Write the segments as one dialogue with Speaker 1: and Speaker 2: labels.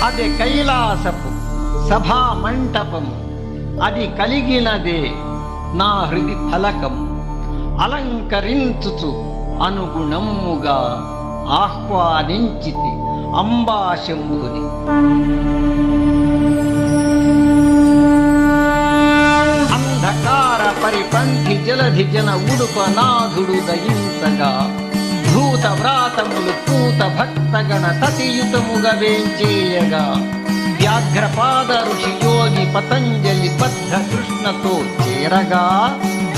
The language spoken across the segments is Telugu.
Speaker 1: అది కైలాసపు సభా మంటపము, అది కలిగినదే నా హృది ఫలకం. అలంకరించుచు అనుగుణముగా ఆహ్వానించితి అంబాశంభుని. అంధకార పరిపంథి జలధి జన ఉడుపనాథుడు దయించగా, భూత వ్రాతములు పూత భక్తగణ సతియుతముగా వేంచేయగా, వ్యాఘ్రపాద ఋషి యోగి పతంజలి బద్ధ కృష్ణతో చేరగా,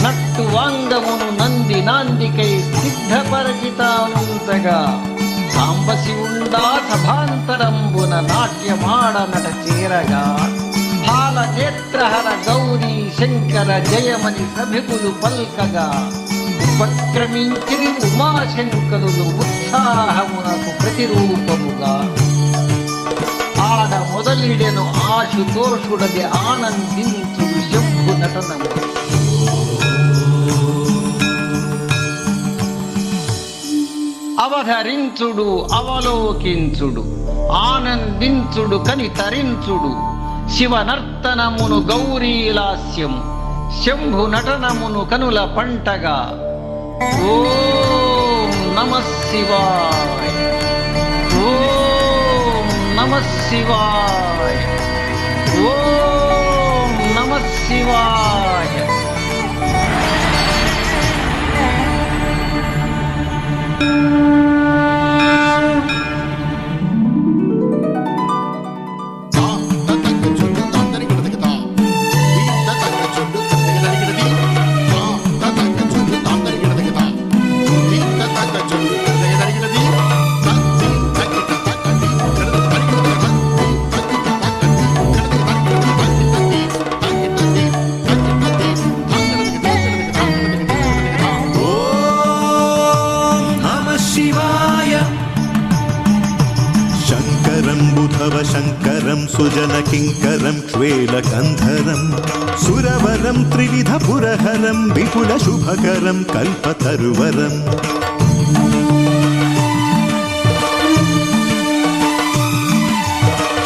Speaker 1: నట్టు వాంగమును నంది నాందికై సిద్ధపరచితానుంచగా, సాంబశివుండా సభాంతరంబున నాట్యమాడ నట చేరగా, బాల నేత్రహర గౌరీ శంకర జయమని సభికులు పల్కగా, ఉపక్రమించిరి ఉమాశంకరులు ఉత్సాహమునకు ప్రతిరూపముగా. ఆడ మొదలిడెను ఆశుతోషుడది ఆనందించుడు శంభు నటనము. అవధరించుడు అవలోకించుడు ఆనందించుడు కని తరించుడు, శివనర్తనమును గౌరీలాస్యం శంభు నటనమును కనుల పంటగా. ఓం నమః శివాయ, ఓం నమః శివాయ, ఓం నమః శివాయ.
Speaker 2: శంకరం సుజన కింకరం శ్వేలకంధరం, సురవరం త్రివిధ పురహరం విపుల శుభకరం కల్పతరువరం.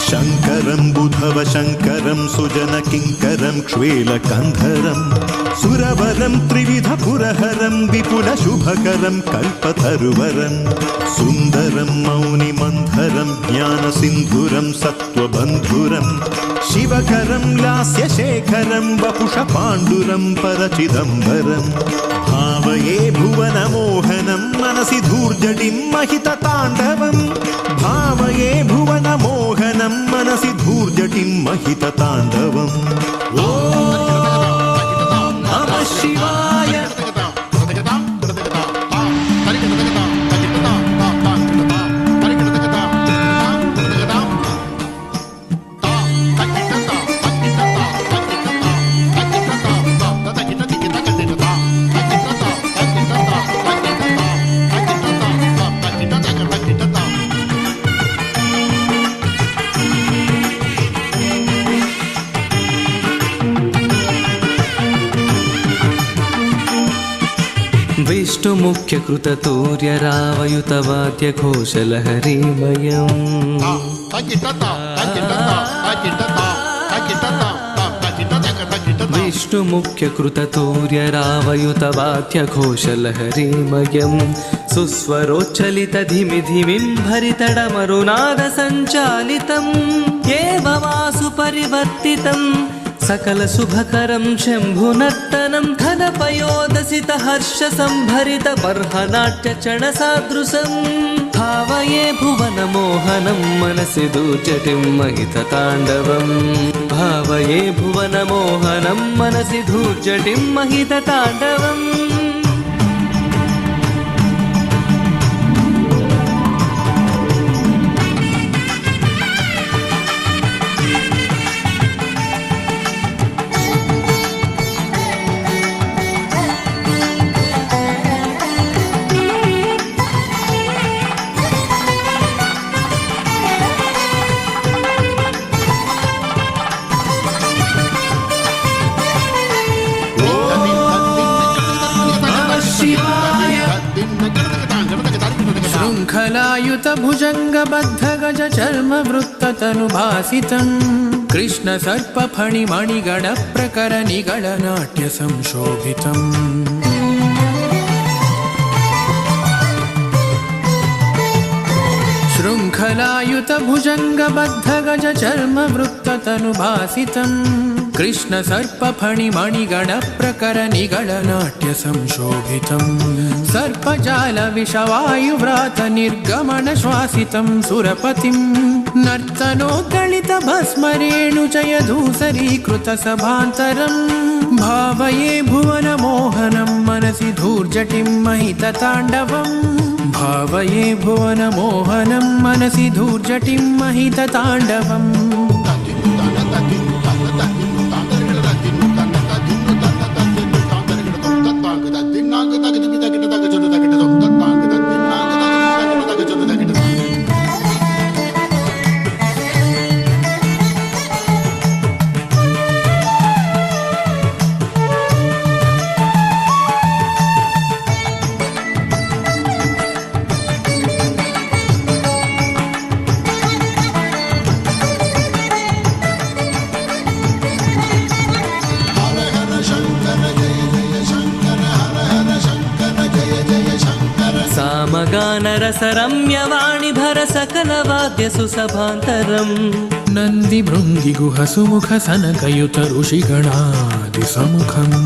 Speaker 2: శంకరం బుధవ శంకరం సుజన కింకరం శ్వేలకంధరం, సురవరం త్రివిధ పురహరం విపుల శుభకరం కల్పతరువరం. సుందరం మౌని మంధరం జ్ఞాన సింధురం సత్వబంధురం, శివకరం లాస్య శేఖరం వపుష పాండురం పరచిదంబరం. భావయే భువన మోహనం మనసి ధూర్జటిం మహిత తాండవం, భావయే భువన మోహనం మనసి ధూర్జటిం మహిత తాండవం. ఓం నమః శివాయ.
Speaker 3: విష్ణుముఖ్యకృతతూర్య రావయుతవాద్య ఘోషలహరీమయం, విష్ణుముఖ్యకృతతూర్య రావయుతవాద్య ఘోషలహరీమయం, సుస్వరోచ్చలిత ధిమి ధిమిం భరితడమరునాద సంచాలితం, ఏవమాసు పరివర్తితం సకల శుభకరం శంభునర్తనం, ధనపయోదసిత హర్ష సంభరిత బర్హనాట్య చణ సాదృశం. భావయే భువన మోహనం మనసి దూర్జటిం మహిత తాండవం, భావయే భువన మోహనం మనసి ధూర్జటిం మహిత తాండవం.
Speaker 4: शृङ्खलायुतभुजङ्गबद्धगजचर्मवृत्ततनुभासितं कृष्णसर्पफणिमणिगणप्रकरनिगणनाट्यसंशोभितम् शृङ्खलायुतभुजङ्गबद्धगजचर्मवृत्ततनुभासितं कृष्णसर्पफणिमणिगणप्रकरनिगणनाट्यसंशोभितं सर्पजालविषवायुव्रातनिर्गमनश्वासितं सुरपतिं नर्तनोद्गलितभस्मरेणुजयधूसरीकृतसभान्तरं भावये भुवनमोहनं मनसि धूर्जटिं महितताण्डवम् भावये भुवनमोहनं मनसि धूर्जटिं महितताण्डवम्
Speaker 3: सामगानरसरम्यवाणि भरसकलवाद्यसुसभान्तरम्
Speaker 4: नन्दिभृङ्गिगुहसुमुखसनकयुतऋषिगणादिसमुखम्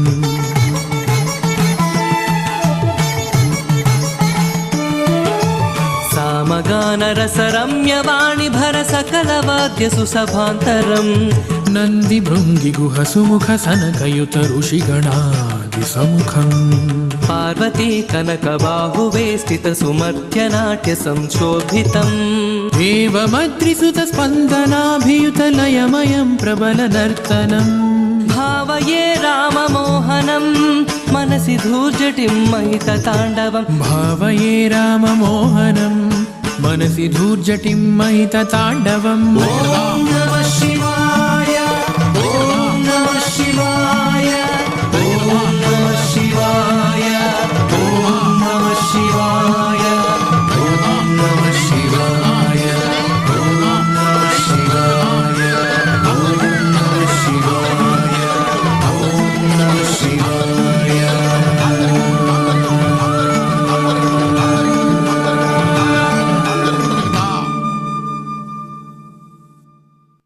Speaker 3: सामगानरसरम्यवाणि भरसकलवाद्यसुसभान्तरम्
Speaker 4: नन्दिभृङ्गिगुहसुमुखसनकयुतऋषिगणादिसमुखम्
Speaker 3: पार्वती कनकबाहुवेष्टितसुमर्त्यनाट्यसंशोभितम्
Speaker 4: देवमद्रिसुतस्पन्दनाभियुतलयमयं प्रबलनर्तनम्
Speaker 3: भावये राममोहनं मनसि धूर्जटिं महितताण्डवम्
Speaker 4: भावये राममोहनं मनसि धूर्जटिं महितताण्डवम्
Speaker 3: ॐ नमः शिवाय।